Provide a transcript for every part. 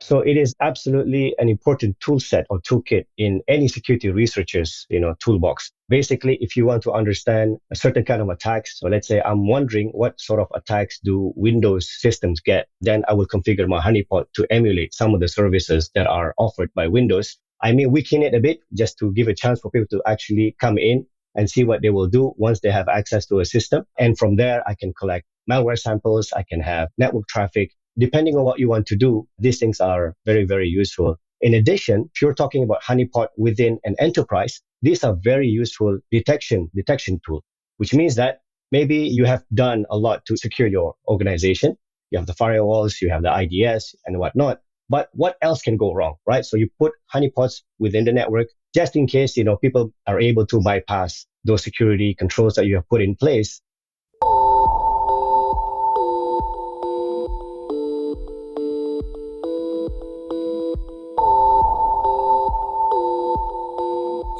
So it is absolutely an important tool set or toolkit in any security researcher's, toolbox. Basically, if you want to understand a certain kind of attacks, so let's say I'm wondering what sort of attacks do Windows systems get, then I will configure my honeypot to emulate some of the services that are offered by Windows. I may weaken it a bit just to give a chance for people to actually come in and see what they will do once they have access to a system. And from there, I can collect malware samples. I can have network traffic. Depending on what you want to do, these things are very, very useful. In addition, if you're talking about honeypot within an enterprise, these are very useful detection tool, which means that maybe you have done a lot to secure your organization. You have the firewalls, you have the IDS and whatnot. But what else can go wrong, right? So you put honeypots within the network just in case, people are able to bypass those security controls that you have put in place.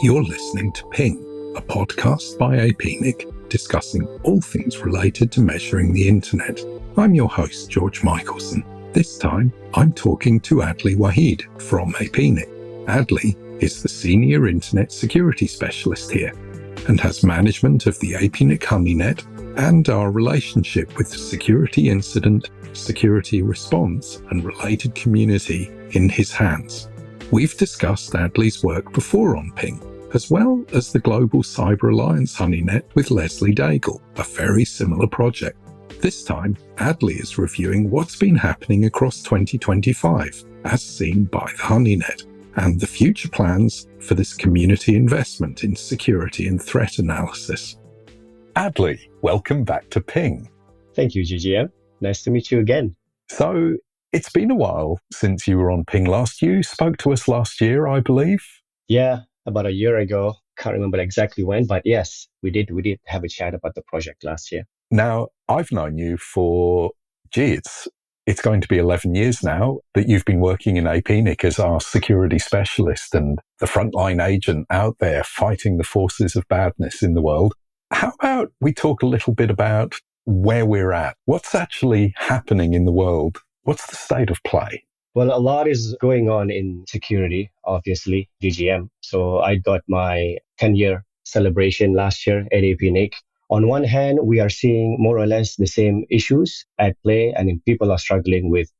You're listening to Ping, a podcast by APNIC discussing all things related to measuring the internet. I'm your host, George Michelson. This time, I'm talking to Adli Wahid from APNIC. Adli is the Senior Internet Security Specialist here and has management of the APNIC Honeynet and our relationship with the security incident, security response, and related community in his hands. We've discussed Adli's work before on Ping, as well as the Global Cyber Alliance Honeynet with Leslie Daigle, a very similar project. This time, Adli is reviewing what's been happening across 2025, as seen by the Honeynet, and the future plans for this community investment in security and threat analysis. Adli, welcome back to Ping. Thank you, GGM. Nice to meet you again. So, it's been a while since you were on Ping last. You spoke to us last year, I believe. Yeah, about a year ago. Can't remember exactly when, but yes, we did have a chat about the project last year. Now, I've known you for, it's going to be 11 years now that you've been working in APNIC as our security specialist and the frontline agent out there fighting the forces of badness in the world. How about we talk a little bit about where we're at? What's actually happening in the world? What's the state of play? Well, a lot is going on in security, obviously, GGM. So I got my 10-year celebration last year at APNIC. On one hand, we are seeing more or less the same issues at play. I mean, people are struggling with,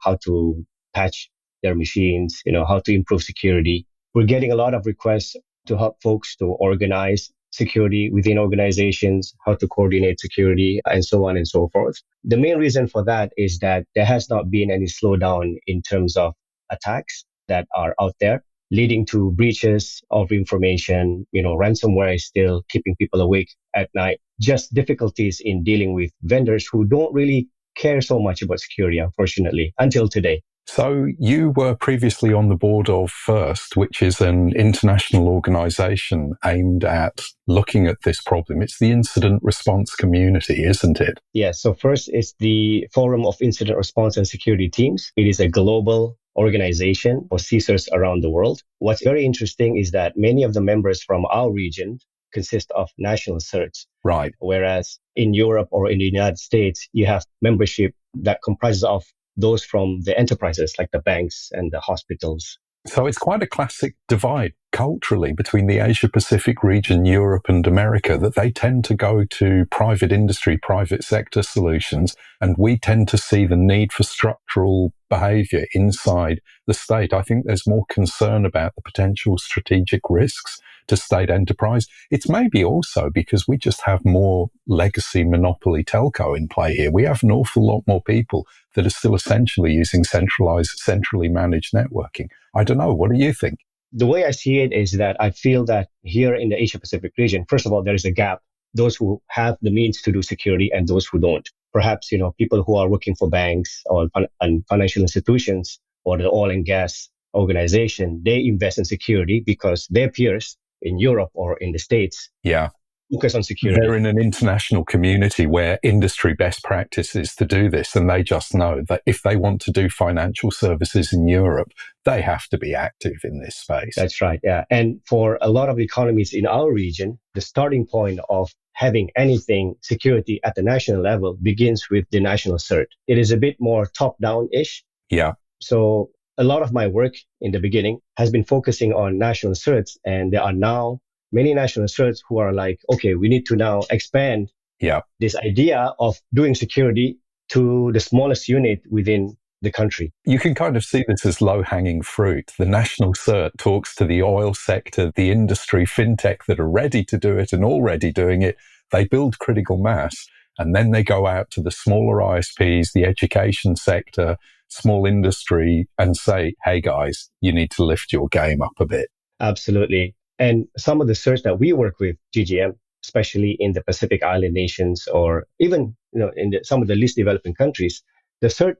how to patch their machines, how to improve security. We're getting a lot of requests to help folks to organize security within organizations, how to coordinate security, and so on and so forth. The main reason for that is that there has not been any slowdown in terms of attacks that are out there, leading to breaches of information. Ransomware is still keeping people awake at night. Just difficulties in dealing with vendors who don't really care so much about security, unfortunately, until today. So you were previously on the board of FIRST, which is an international organization aimed at looking at this problem. It's the incident response community, isn't it? Yes. So FIRST is the Forum of Incident Response and Security Teams. It is a global organization for CSIRTs around the world. What's very interesting is that many of the members from our region consist of national CERTs. Right. Whereas in Europe or in the United States, you have membership that comprises of those from the enterprises like the banks and the hospitals. So it's quite a classic divide culturally between the Asia-Pacific region, Europe and America, that they tend to go to private industry, private sector solutions, and we tend to see the need for structural behavior inside the state. I think there's more concern about the potential strategic risks to state enterprise. It's maybe also because we just have more legacy monopoly telco in play here. We have an awful lot more people that are still essentially using centrally managed networking. I don't know. What do you think? The way I see it is that I feel that here in the Asia Pacific region, first of all, there is a gap. Those who have the means to do security and those who don't. Perhaps, people who are working for banks or financial institutions or the oil and gas organization, they invest in security because their peers in Europe or in the States focus on security. They're in an international community where industry best practice is to do this, and they just know that if they want to do financial services in Europe, they have to be active in this space. That's right, yeah. And for a lot of economies in our region, the starting point of having anything security at the national level begins with the national CERT. It is a bit more top-down-ish. Yeah. So a lot of my work in the beginning has been focusing on national certs, and there are now many national certs who are like, okay, we need to now expand this idea of doing security to the smallest unit within the country. You can kind of see this as low-hanging fruit. The national CERT talks to the oil sector, the industry, fintech that are ready to do it and already doing it. They build critical mass, and then they go out to the smaller ISPs, the education sector, small industry, and say, hey guys, you need to lift your game up a bit. Absolutely. And some of the certs that we work with, GGM, especially in the Pacific Island nations, or even in some of the least developing countries, the cert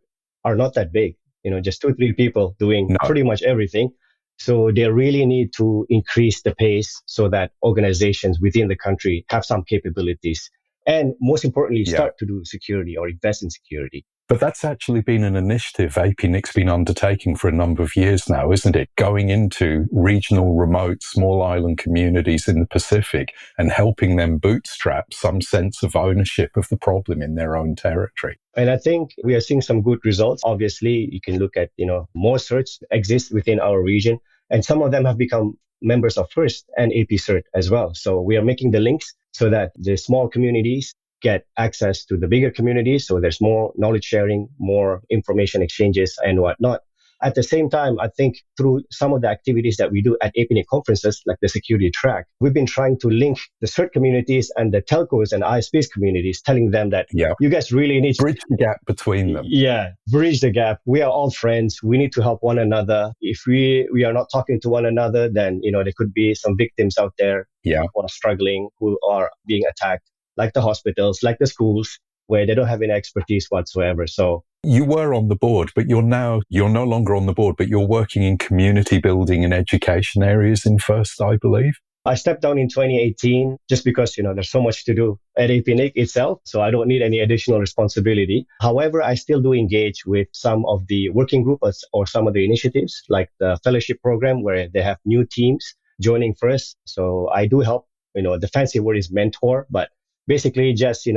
are not that big. Just 2-3 people doing pretty much everything. So they really need to increase the pace so that organizations within the country have some capabilities. And most importantly, start to do security or invest in security. But that's actually been an initiative APNIC's been undertaking for a number of years now, isn't it? Going into regional, remote, small island communities in the Pacific and helping them bootstrap some sense of ownership of the problem in their own territory. And I think we are seeing some good results. Obviously, you can look at, more certs exist within our region, and some of them have become members of FIRST and AP CERT as well. So we are making the links so that the small communities get access to the bigger communities. So there's more knowledge sharing, more information exchanges and whatnot. At the same time, I think through some of the activities that we do at APNIC conferences, like the security track, we've been trying to link the CERT communities and the telcos and ISPs communities, telling them that you guys really need to bridge the gap between them. Yeah, bridge the gap. We are all friends. We need to help one another. If we are not talking to one another, then, there could be some victims out there who are struggling, who are being attacked, like the hospitals, like the schools, where they don't have any expertise whatsoever. So you were on the board, but you're no longer on the board, but you're working in community building and education areas in FIRST, I believe. I stepped down in 2018 just because, there's so much to do at APNIC itself. So I don't need any additional responsibility. However, I still do engage with some of the working groups or some of the initiatives like the fellowship program where they have new teams joining FIRST. So I do help, the fancy word is mentor, but basically just,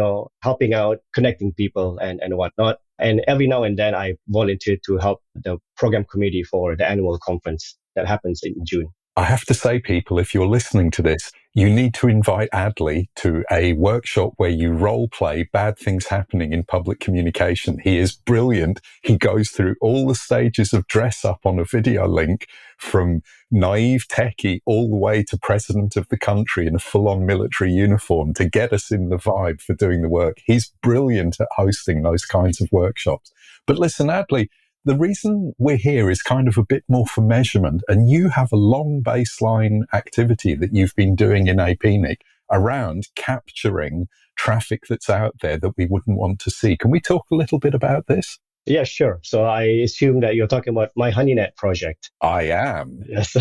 helping out, connecting people and whatnot. And every now and then I volunteer to help the program committee for the annual conference that happens in June. I have to say, people, if you're listening to this, you need to invite Adli to a workshop where you role play bad things happening in public communication. He is brilliant. He goes through all the stages of dress up on a video link, from naive techie all the way to president of the country in a full-on military uniform, to get us in the vibe for doing the work. He's brilliant at hosting those kinds of workshops. But listen, Adli, the reason we're here is kind of a bit more for measurement, and you have a long baseline activity that you've been doing in APNIC around capturing traffic that's out there that we wouldn't want to see. Can we talk a little bit about this? Yeah, sure. So I assume that you're talking about my Honeynet project. I am. Yes.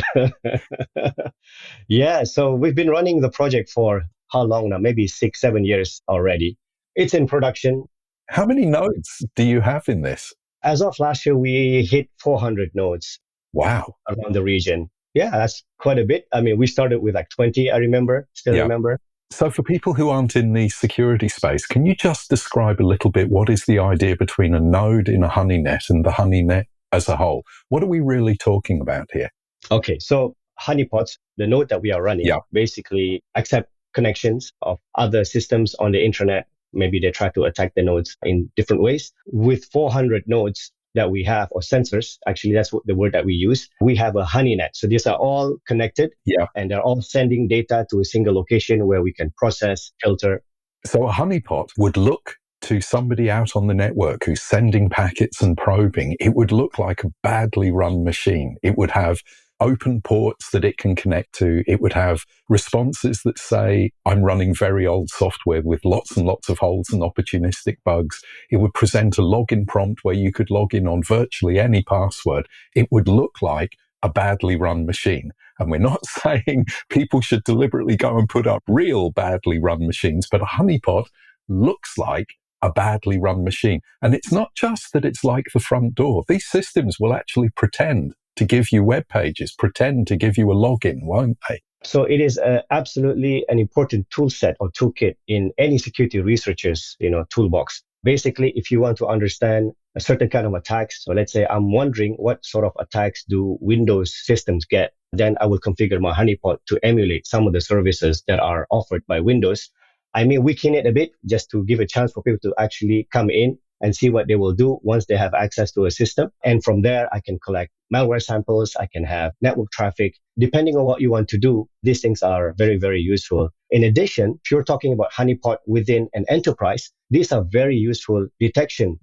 Yeah, so we've been running the project for how long now? Maybe 6-7 years already. It's in production. How many nodes do you have in this? As of last year, we hit 400 nodes. Wow. Around the region. Yeah, that's quite a bit. I mean, we started with like 20, I remember, remember. So for people who aren't in the security space, can you just describe a little bit what is the idea between a node in a Honeynet and the Honeynet as a whole? What are we really talking about here? Okay, so honeypots, the node that we are running, basically accept connections of other systems on the internet. Maybe they try to attack the nodes in different ways. With 400 nodes that we have, or sensors, actually that's the word that we use, we have a Honeynet. So these are all connected, and they're all sending data to a single location where we can process, filter. So a honeypot would look to somebody out on the network who's sending packets and probing. It would look like a badly run machine. It would have open ports that it can connect to. It would have responses that say, I'm running very old software with lots and lots of holes and opportunistic bugs. It would present a login prompt where you could log in on virtually any password. It would look like a badly run machine. And we're not saying people should deliberately go and put up real badly run machines, but a honeypot looks like a badly run machine. And it's not just that it's like the front door. These systems will actually pretend to give you web pages, pretend to give you a login, won't they? So it is absolutely an important tool set or toolkit in any security researcher's toolbox. Basically, if you want to understand a certain kind of attacks. So let's say I'm wondering what sort of attacks do Windows systems get. Then I will configure my honeypot to emulate some of the services that are offered by Windows. I may weaken it a bit just to give a chance for people to actually come in and see what they will do once they have access to a system. And from there, I can collect malware samples. I can have network traffic. Depending on what you want to do, these things are very, very useful. In addition, if you're talking about honeypot within an enterprise, these are very useful detection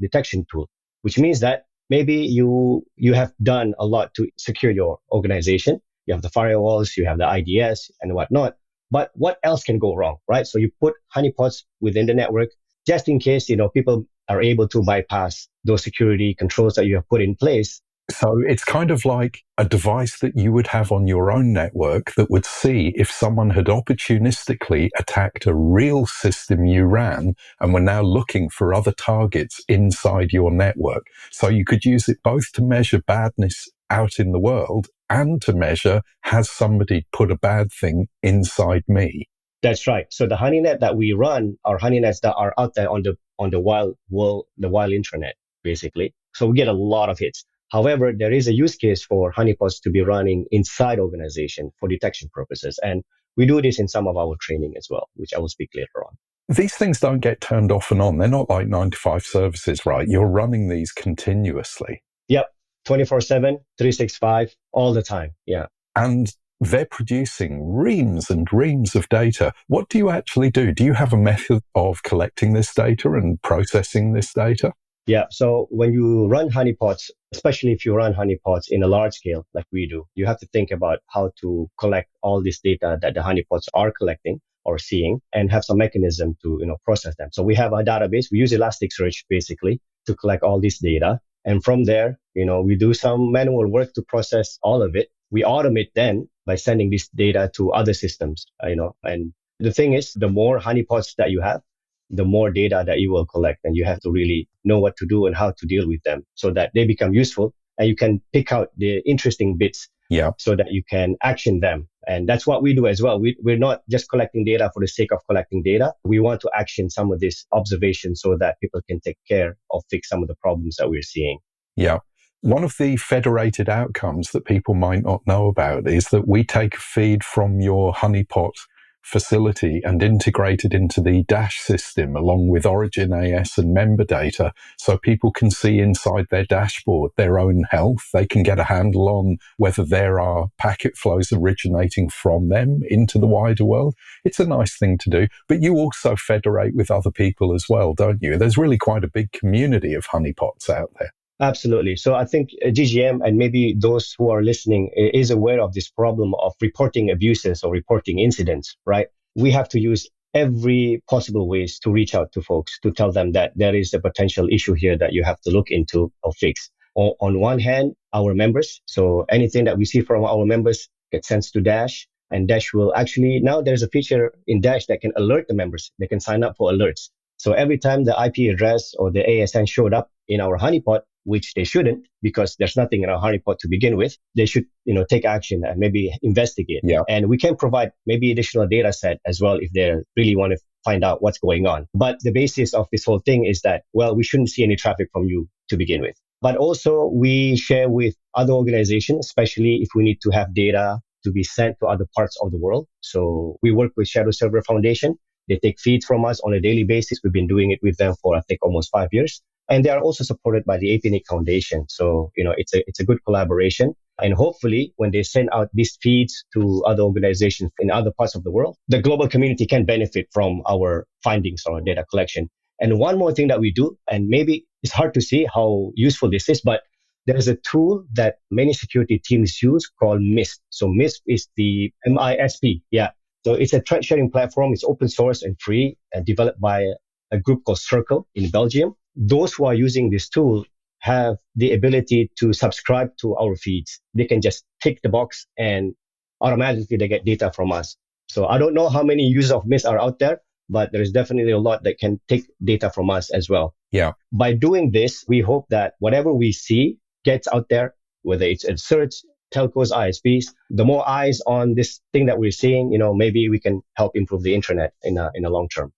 tool, which means that maybe you have done a lot to secure your organization. You have the firewalls, you have the IDS and whatnot. But what else can go wrong, right? So you put honeypots within the network just in case, people are able to bypass those security controls that you have put in place. So it's kind of like a device that you would have on your own network that would see if someone had opportunistically attacked a real system you ran and were now looking for other targets inside your network. So you could use it both to measure badness out in the world and to measure, has somebody put a bad thing inside me? That's right. So the honeynet that we run are honeynets that are out there on the wild world, the wild internet, basically. So we get a lot of hits. However, there is a use case for honeypots to be running inside organization for detection purposes. And we do this in some of our training as well, which I will speak later on. These things don't get turned off and on. They're not like 9-to-5 services, right? You're running these continuously. Yep. 24/7, 365, all the time. Yeah. And they're producing reams and reams of data. What do you actually do? Do you have a method of collecting this data and processing this data? Yeah. So when you run honeypots, especially if you run honeypots in a large scale like we do, you have to think about how to collect all this data that the honeypots are collecting or seeing and have some mechanism to, process them. So we have a database. We use Elasticsearch basically to collect all this data. And from there, we do some manual work to process all of it. We automate then by sending this data to other systems, and the thing is, the more honeypots that you have, the more data that you will collect, and you have to really know what to do and how to deal with them so that they become useful and you can pick out the interesting bits so that you can action them. And that's what we do as well. We're not just collecting data for the sake of collecting data. We want to action some of this observation so that people can take care of fix some of the problems that we're seeing. Yeah. One of the federated outcomes that people might not know about is that we take a feed from your honeypot facility and integrate it into the Dash system along with Origin AS and member data so people can see inside their dashboard their own health. They can get a handle on whether there are packet flows originating from them into the wider world. It's a nice thing to do, but you also federate with other people as well, don't you? There's really quite a big community of honeypots out there. Absolutely. So I think GGM and maybe those who are listening is aware of this problem of reporting abuses or reporting incidents, right? We have to use every possible ways to reach out to folks to tell them that there is a potential issue here that you have to look into or fix. On one hand, our members. So anything that we see from our members gets sent to Dash, and Dash will actually, now there's a feature in Dash that can alert the members. They can sign up for alerts. So every time the IP address or the ASN showed up in our honeypot, which they shouldn't because there's nothing in our honeypot to begin with, they should, take action and maybe investigate. Yeah. And we can provide maybe additional data set as well if they really want to find out what's going on. But the basis of this whole thing is that, well, we shouldn't see any traffic from you to begin with. But also we share with other organizations, especially if we need to have data to be sent to other parts of the world. So we work with Shadow Server Foundation. They take feeds from us on a daily basis. We've been doing it with them for, I think, almost 5 years. And they are also supported by the APNIC Foundation. So, it's a good collaboration. And hopefully, when they send out these feeds to other organizations in other parts of the world, the global community can benefit from our findings or data collection. And one more thing that we do, and maybe it's hard to see how useful this is, but there's a tool that many security teams use called MISP. So MISP is the MISP. Yeah. So it's a threat sharing platform. It's open source and free and developed by a group called Circle in Belgium. Those who are using this tool have the ability to subscribe to our feeds. They can just tick the box and automatically they get data from us. So I don't know how many users of MISP are out there, but there is definitely a lot that can take data from us as well. Yeah. By doing this, we hope that whatever we see gets out there, whether it's in CERTs, telcos, ISPs, the more eyes on this thing that we're seeing, maybe we can help improve the internet in a long term.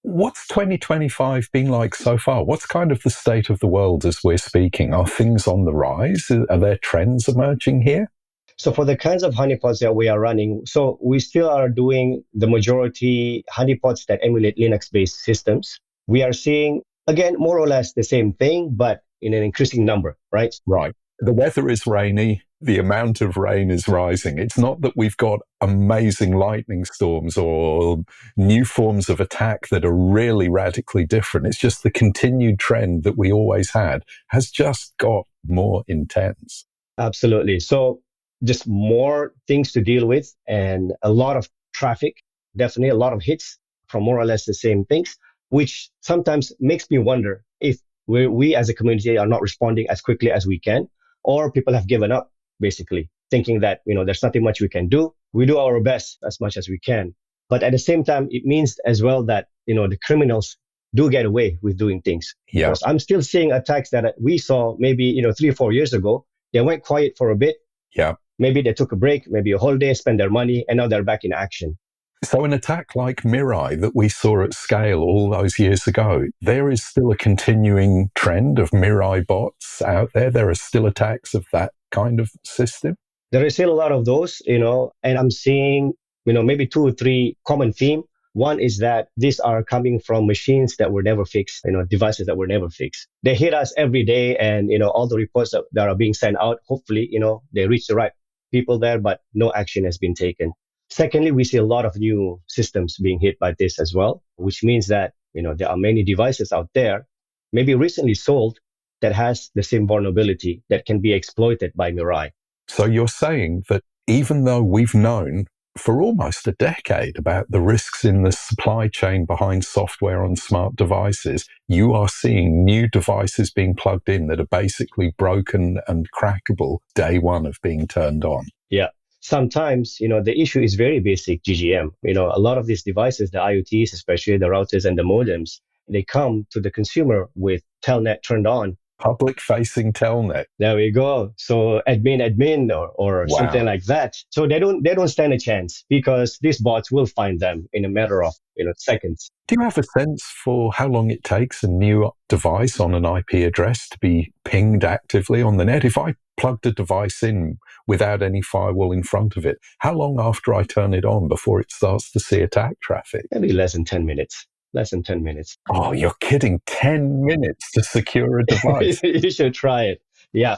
What's 2025 been like so far? What's kind of the state of the world as we're speaking? Are things on the rise? Are there trends emerging here? So for the kinds of honeypots that we are running, so we still are doing the majority honeypots that emulate Linux-based systems. We are seeing, again, more or less the same thing, but in an increasing number, right? Right. The weather is rainy. The amount of rain is rising. It's not that we've got amazing lightning storms or new forms of attack that are really radically different. It's just the continued trend that we always had has just got more intense. Absolutely. So just more things to deal with and a lot of traffic, definitely a lot of hits from more or less the same things, which sometimes makes me wonder if we as a community are not responding as quickly as we can, or people have given up, basically, thinking that, there's nothing much we can do. We do our best as much as we can. But at the same time, it means as well that, the criminals do get away with doing things. Yeah. Because I'm still seeing attacks that we saw maybe, 3 or 4 years ago. They went quiet for a bit. Yeah. Maybe they took a break, maybe a holiday, spend their money, and now they're back in action. So an attack like Mirai that we saw at scale all those years ago, there is still a continuing trend of Mirai bots out there. There are still attacks of that kind of system. There is still a lot of those, and I'm seeing, maybe 2 or 3 common theme. One is that these are coming from machines that were never fixed, devices that were never fixed. They hit us every day, and, all the reports that are being sent out, hopefully, they reach the right people there, but no action has been taken. Secondly, we see a lot of new systems being hit by this as well, which means that, there are many devices out there, maybe recently sold, that has the same vulnerability that can be exploited by Mirai. So you're saying that even though we've known for almost a decade about the risks in the supply chain behind software on smart devices, you are seeing new devices being plugged in that are basically broken and crackable day one of being turned on. Yeah. Sometimes, the issue is very basic GGM. A lot of these devices, the IoTs, especially the routers and the modems, they come to the consumer with telnet turned on. Public-facing telnet. There we go. So admin or Wow. something like that. So they don't stand a chance because these bots will find them in a matter of seconds. Do you have a sense for how long it takes a new device on an IP address to be pinged actively on the net? If I plugged a device in without any firewall in front of it, how long after I turn it on before it starts to see attack traffic? Maybe less than 10 minutes. Less than 10 minutes. Oh, you're kidding. 10 minutes to secure a device. You should try it. Yeah.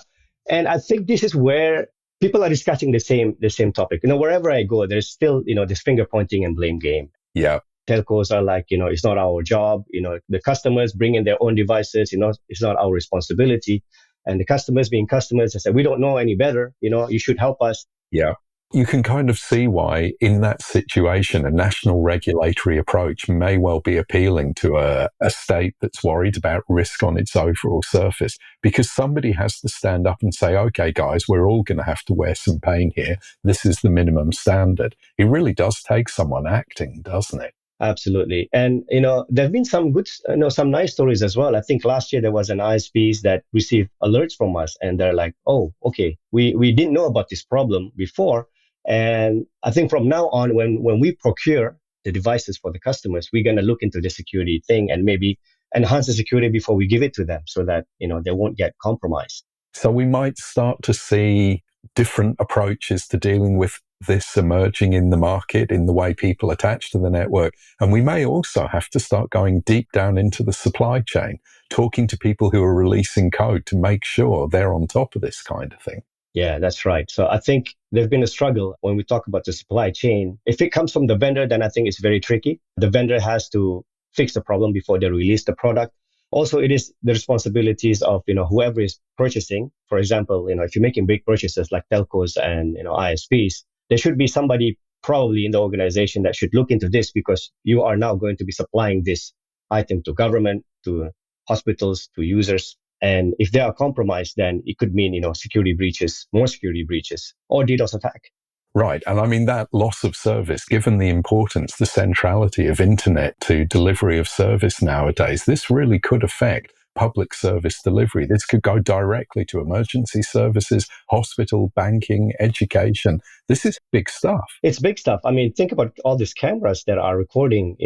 And I think this is where people are discussing the same topic. Wherever I go, there's still, this finger pointing and blame game. Yeah. Telcos are like, it's not our job. The customers bring in their own devices. It's not our responsibility. And the customers being customers, they say, we don't know any better. You should help us. Yeah. You can kind of see why in that situation, a national regulatory approach may well be appealing to a state that's worried about risk on its overall surface, because somebody has to stand up and say, okay, guys, we're all going to have to wear some pain here. This is the minimum standard. It really does take someone acting, doesn't it? Absolutely. And, there have been some good, some nice stories as well. I think last year there was an ISPs that received alerts from us and they're like, oh, okay, we didn't know about this problem before. And I think from now on, when we procure the devices for the customers, we're going to look into the security thing and maybe enhance the security before we give it to them so that, they won't get compromised. So we might start to see different approaches to dealing with this emerging in the market, in the way people attach to the network. And we may also have to start going deep down into the supply chain, talking to people who are releasing code to make sure they're on top of this kind of thing. Yeah, that's right. So I think there's been a struggle when we talk about the supply chain. If it comes from the vendor, then I think it's very tricky. The vendor has to fix the problem before they release the product. Also, it is the responsibilities of, whoever is purchasing. For example, if you're making big purchases like telcos and, ISPs, there should be somebody probably in the organization that should look into this because you are now going to be supplying this item to government, to hospitals, to users. And if they are compromised, then it could mean, security breaches, more security breaches, or DDoS attack. Right. And I mean, that loss of service, given the importance, the centrality of internet to delivery of service nowadays, this really could affect public service delivery. This could go directly to emergency services, hospital, banking, education. This is big stuff. It's big stuff. I mean, think about all these cameras that are recording,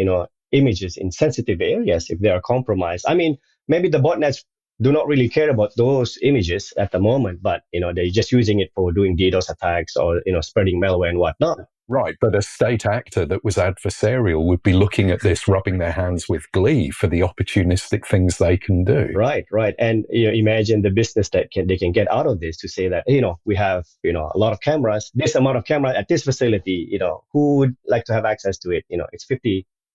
images in sensitive areas if they are compromised. I mean, maybe the botnets do not really care about those images at the moment, but they're just using it for doing DDoS attacks or spreading malware and whatnot. Right, but a state actor that was adversarial would be looking at this, rubbing their hands with glee for the opportunistic things they can do. Right. And imagine the business that they can get out of this to say that we have a lot of cameras, this amount of camera at this facility. Who would like to have access to it? It's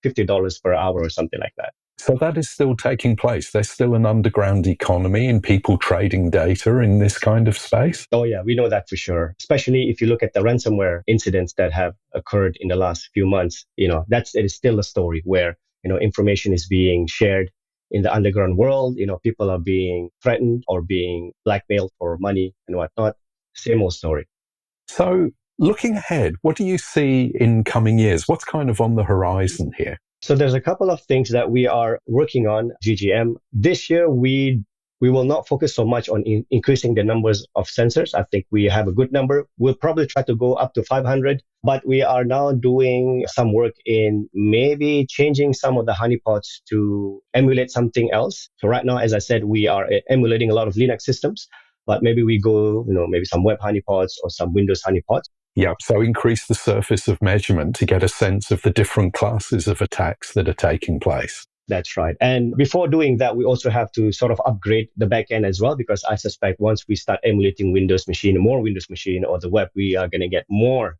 $50 per hour or something like that. So that is still taking place. There's still an underground economy in people trading data in this kind of space. Oh, yeah, we know that for sure. Especially if you look at the ransomware incidents that have occurred in the last few months, it is still a story where, information is being shared in the underground world. People are being threatened or being blackmailed for money and whatnot. Same old story. So looking ahead, what do you see in coming years? What's kind of on the horizon here? So there's a couple of things that we are working on, GGM. This year, we will not focus so much on increasing the numbers of sensors. I think we have a good number. We'll probably try to go up to 500, but we are now doing some work in maybe changing some of the honeypots to emulate something else. So right now, as I said, we are emulating a lot of Linux systems, but maybe we go, maybe some web honeypots or some Windows honeypots. Yeah, so increase the surface of measurement to get a sense of the different classes of attacks that are taking place. That's right. And before doing that, we also have to sort of upgrade the back end as well, because I suspect once we start emulating more Windows machine or the web, we are going to get more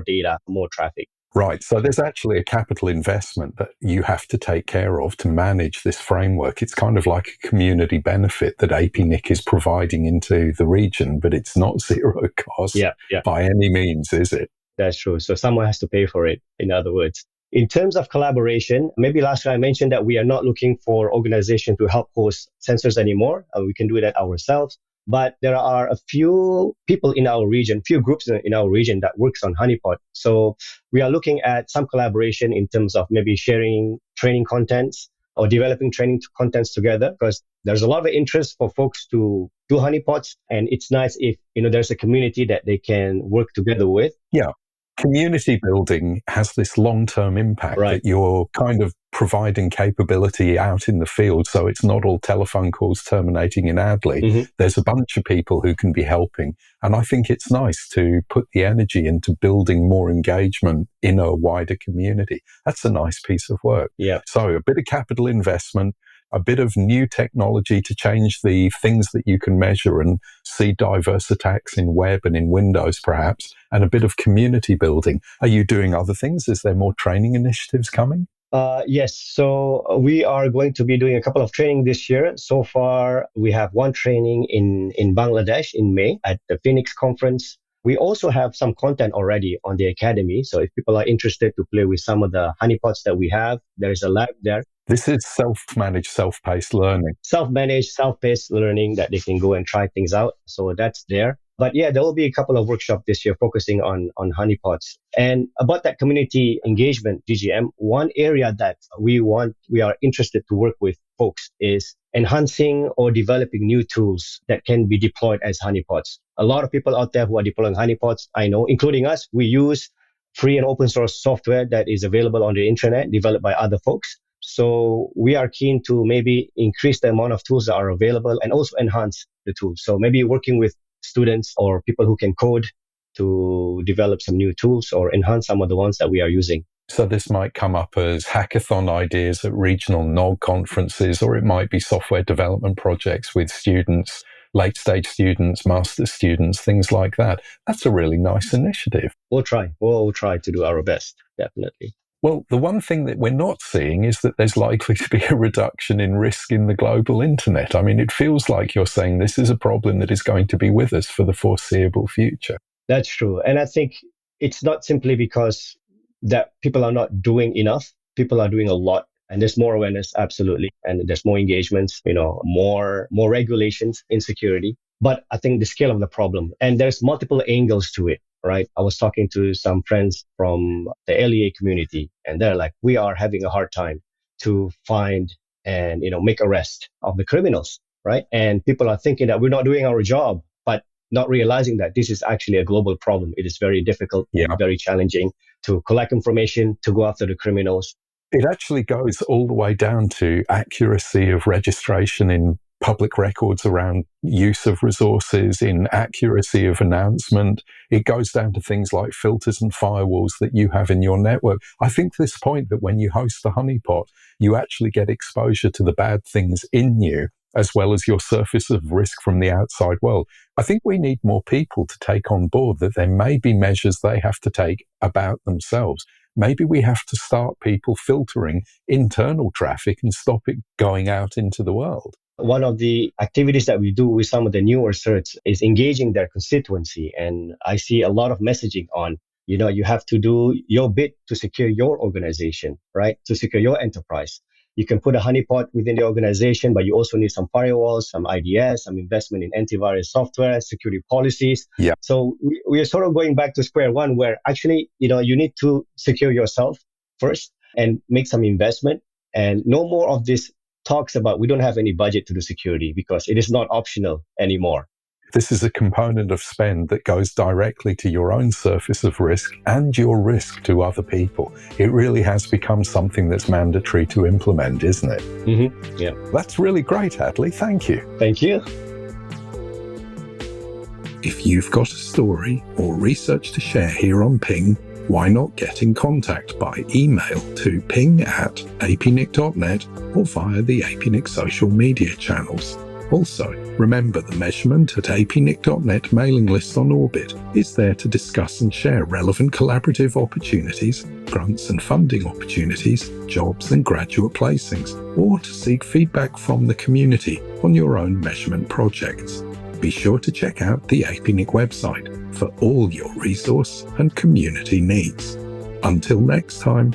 data, more traffic. Right. So there's actually a capital investment that you have to take care of to manage this framework. It's kind of like a community benefit that APNIC is providing into the region, but it's not zero cost by any means, is it? That's true. So someone has to pay for it, in other words. In terms of collaboration, maybe last time I mentioned that we are not looking for organization to help host sensors anymore. We can do that ourselves. But there are a few people in our region, few groups in our region that works on honeypot. So we are looking at some collaboration in terms of maybe sharing training contents or developing training contents together, because there's a lot of interest for folks to do honeypots. And it's nice if, there's a community that they can work together with. Yeah. Community building has this long-term impact that you're kind of providing capability out in the field. So it's not all telephone calls terminating in Adli. Mm-hmm. There's a bunch of people who can be helping. And I think it's nice to put the energy into building more engagement in a wider community. That's a nice piece of work. Yeah. So a bit of capital investment, a bit of new technology to change the things that you can measure and see diverse attacks in web and in Windows, perhaps, and a bit of community building. Are you doing other things? Is there more training initiatives coming? Yes. So we are going to be doing a couple of training this year. So far, we have one training in Bangladesh in May at the Phoenix conference. We also have some content already on the academy. So if people are interested to play with some of the honeypots that we have, there's a lab there. This is self-managed, self-paced learning. Self-managed, self-paced learning that they can go and try things out. So that's there. But yeah, there will be a couple of workshops this year focusing on honeypots. And about that community engagement, GGM, one area that we are interested to work with folks is enhancing or developing new tools that can be deployed as honeypots. A lot of people out there who are deploying honeypots, I know, including us, we use free and open source software that is available on the internet, developed by other folks. So we are keen to maybe increase the amount of tools that are available and also enhance the tools. So maybe working with students or people who can code to develop some new tools or enhance some of the ones that we are using. So this might come up as hackathon ideas at regional NOG conferences, or it might be software development projects with students, late-stage students, master students, things like that. That's a really nice initiative. We'll try to do our best, definitely. Well, the one thing that we're not seeing is that there's likely to be a reduction in risk in the global internet. I mean, it feels like you're saying this is a problem that is going to be with us for the foreseeable future. That's true. And I think it's not simply because that people are not doing enough. People are doing a lot. And there's more awareness, absolutely. And there's more engagements, more regulations in security. But I think the scale of the problem, and there's multiple angles to it. Right. I was talking to some friends from the LEA community, and they're like, we are having a hard time to find and, make arrest of the criminals. Right. And people are thinking that we're not doing our job, but not realizing that this is actually a global problem. It is very difficult, very challenging to collect information, to go after the criminals. It actually goes all the way down to accuracy of registration in public records around use of resources, in accuracy of announcement. It goes down to things like filters and firewalls that you have in your network. I think this point that when you host the honeypot, you actually get exposure to the bad things in you, as well as your surface of risk from the outside world. I think we need more people to take on board that there may be measures they have to take about themselves. Maybe we have to start people filtering internal traffic and stop it going out into the world. One of the activities that we do with some of the newer certs is engaging their constituency. And I see a lot of messaging on, you have to do your bit to secure your organization, right? To secure your enterprise. You can put a honeypot within the organization, but you also need some firewalls, some IDS, some investment in antivirus software, security policies. Yeah. So we are sort of going back to square one where actually, you need to secure yourself first and make some investment. And no more of this talks about we don't have any budget to do security because it is not optional anymore. This is a component of spend that goes directly to your own surface of risk and your risk to other people. It really has become something that's mandatory to implement, isn't it? Mm-hmm. Yeah. That's really great, Adli. Thank you. Thank you. If you've got a story or research to share here on Ping, why not get in contact by email to ping@apnic.net or via the APNIC social media channels. Also, remember the measurement at apnic.net mailing list on Orbit is there to discuss and share relevant collaborative opportunities, grants and funding opportunities, jobs and graduate placings, or to seek feedback from the community on your own measurement projects. Be sure to check out the APNIC website for all your resource and community needs. Until next time.